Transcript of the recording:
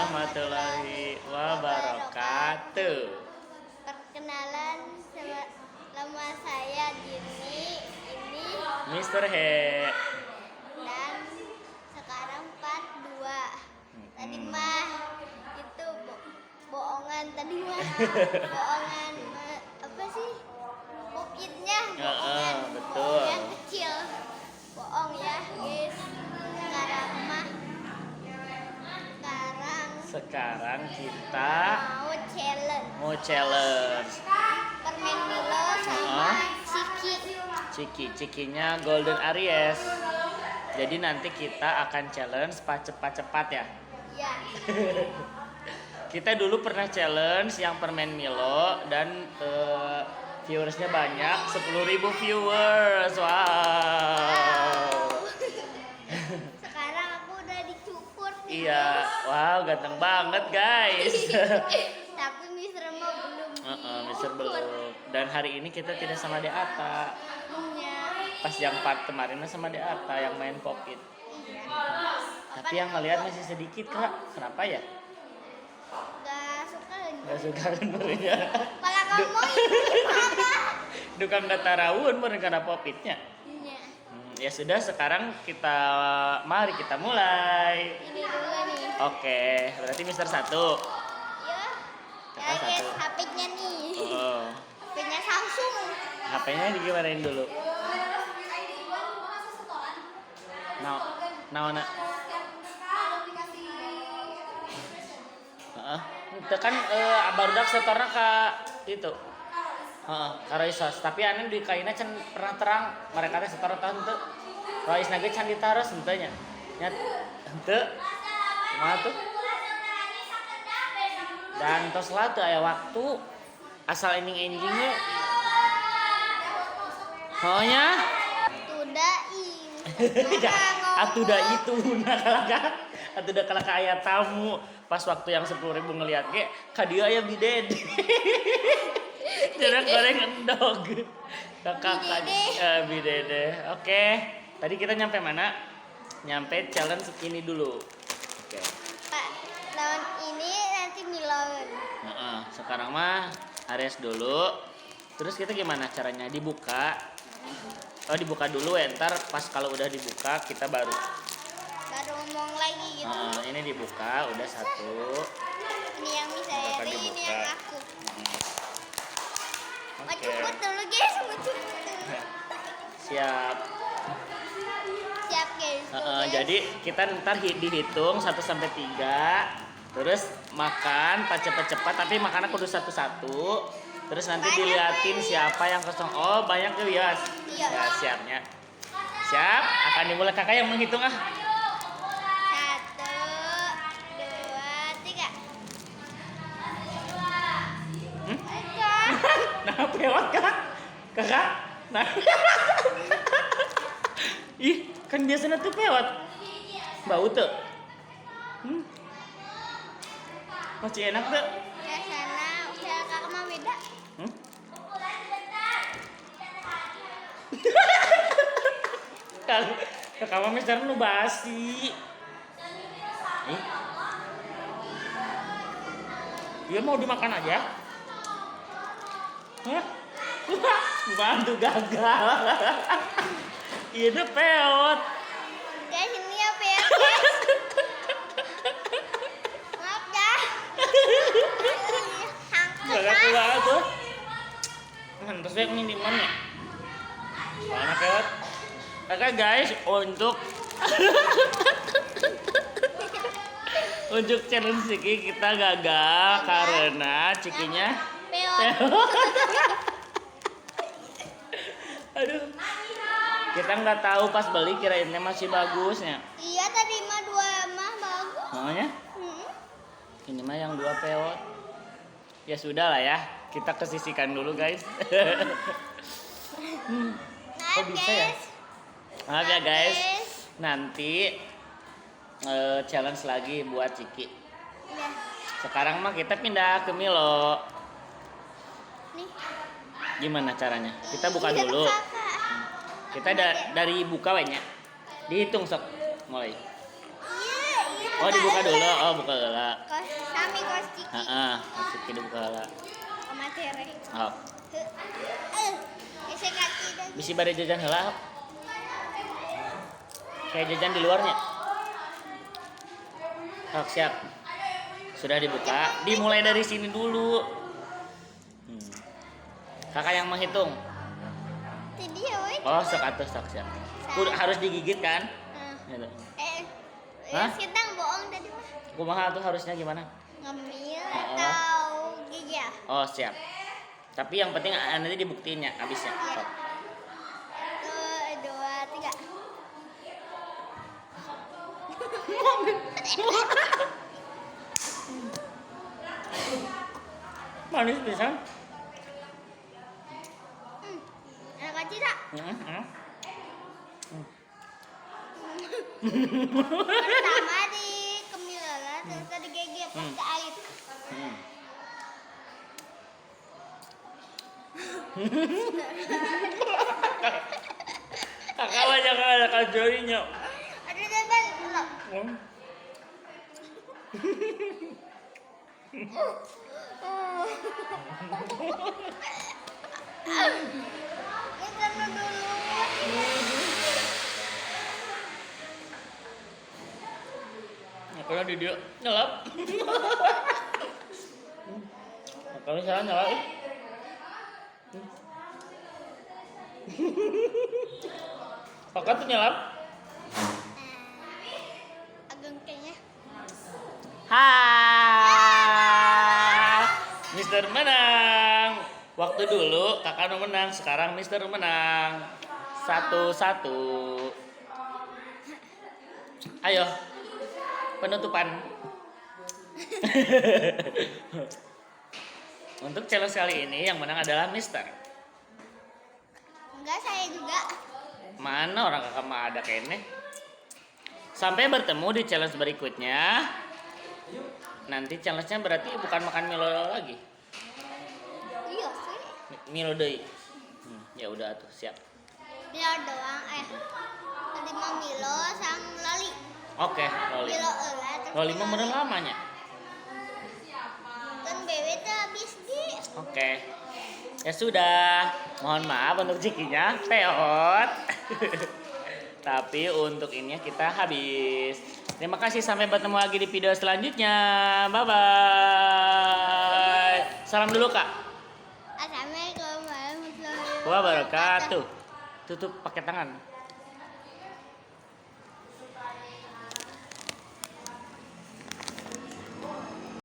warahmatullahi wabarakatuh. Perkenalan, nama saya Dini. Ini Mr. He. dan sekarang part 2. Tadi mah itu bohongan tadi mah. Bohongan apa sih? Pupitnya bohongan. Betul. Yang kecil. Bohong ya, guys. Sekarang kita mau challenge permen Milo sama Cikinya Golden Aries. Jadi nanti kita akan challenge cepat-cepat ya. Iya. Kita dulu pernah challenge yang permen Milo dan viewersnya banyak, 10.000 viewers. Wow. Sekarang aku udah dicukur nih. Iya, wow, ganteng banget guys. Tapi Mister mah belum. Mister belum. Dan hari ini kita tidak sama Deata. Iya. Pas yang part kemarin sama Deata yang main popit. Iya. Tapi yang ngeliat masih sedikit kak. Kenapa ya? Gak suka benernya. Pala kamu ini apa? Dukang datarawun bener karena popitnya. Iya. Ya sudah, sekarang mari kita mulai. Ini dulu nih. Oke, berarti Mister 1. Iya. Ya guys, Satu. HP-nya nih. Oh, HP-nya Samsung. HP-nya digimanain dulu? Nah. Itu kan barudak setorna ka itu. Karaisos, tapi aneh di kaina can pernah terang mereka teh setor tahun teu. Rois nage can ditaros henteu nya. Nya henteu. Kumaha tuh? Dan tos lah teu aya waktu asal ending-endingnya. Oh nya? Atuda itu atuda kalaka aya tamu pas waktu yang 10.000 ngeliat ge ka dieu aya bidede. Jarak goreng endog. Kakak bidede. Oke. Tadi kita nyampe mana? Nyampe challenge ini dulu. Oke. Pak, tahun ini nanti Milon. Sekarang mah Aries dulu. Terus kita gimana caranya? Dibuka. Oh, dibuka dulu ya. Ntar pas kalau udah dibuka kita baru Ngomong lagi gitu. Ini dibuka, udah satu. Ini yang Misaeri, ini yang aku. Mau Oke. cukur dulu guys, mau cukur dulu. Siap. Siap guys. Jadi kita ntar dihitung 1 sampai 3. Terus makan cepat-cepat, tapi makannya kudu satu-satu. Terus nanti banyak diliatin siapa yang kosong. Oh, banyak tuh ya. Iya. Ya, siapnya. Siap, akan dimulai kakak yang menghitung 1, 2, 3. Nah, pewat kak. Kakak. Nah. Ih, kan biasanya tuh pewat. Bau tuh. Masih enak tuh. Ya sana, usaha kakak mah beda. Kakak mah misalnya lu basi. Dia mau dimakan aja. Hah? Bantu gagal. Iya deh peot. Guys, ini apa ya guys? Maaf ya. Gak keluar tuh. Terus yang ini mana? Mana peot? Oke guys, untuk challenge Ciki kita gagal karena Cikinya Peot. aduh, kita nggak tahu pas beli kirainnya masih bagusnya. Iya tadi mah 2 mah bagus. Namanya? Ini mah yang 2 peot. Ya sudah lah ya, kita kesisihkan dulu guys. Kok bisa ya? Maaf ya guys, nanti challenge lagi buat Ciki. Iya. Sekarang mah kita pindah ke Milo. Nih. Gimana caranya? Kita buka dulu. Kita dari buka wanya. Dihitung sok mulai. Iya, Oh dibuka dulu, oh buka heula. Sami kos ciki. Heeh, masuk dibuka heula. Oma tere. Oh, Ese kaki dan. bisi bade jajan heula. Kayak jajan di luarnya. Oh, siap. Sudah dibuka. Dimulai dari sini dulu. Kakak yang menghitung. Tadi ya, woi. Oh, sok atuh sok siap. Harus digigit kan? Gitu. Hah? Kita bohong tadi mah. Kumaha tuh harusnya gimana? Ngemil atau gigi ya? Oh, siap. Tapi yang penting nanti dibuktiinnya habisnya. Iya. Sok. 1, 2, 3. Manis pisan. Enak aja tak? Pertama di kemilalan, terus di gigi pakai air. Kakak banyak ada kajorinya. Ada dan belum. Kita dulu. Kalau di dia nyelap. Kalau salah nyelap. Kakak tuh nyelap. Agak kayaknya. Hai, Mister menang. Waktu dulu kakak udah menang, sekarang Mister menang. 1-1. Ayo, penutupan. Untuk challenge kali ini yang menang adalah Mister. Enggak, saya juga. Mana orang kakak mah ada kene. Sampai bertemu di challenge berikutnya. Nanti challenge-nya berarti bukan makan Milo lagi. Iya sih. Milo deui. Ya udah tuh, siap. Milo doang, tadi mah Milo sang Loli. Oke, Loli. Milo eulah terus Loli mah bener lamanya. kan bebek tuh habis di. Oke. Ya sudah. Mohon maaf untuk cikinya peot. Tapi untuk ini kita habis. Terima kasih, sampai bertemu lagi di video selanjutnya. Bye bye. Salam dulu Kak. Assalamualaikum warahmatullahi Wabarakatuh. Tutup pakai tangan.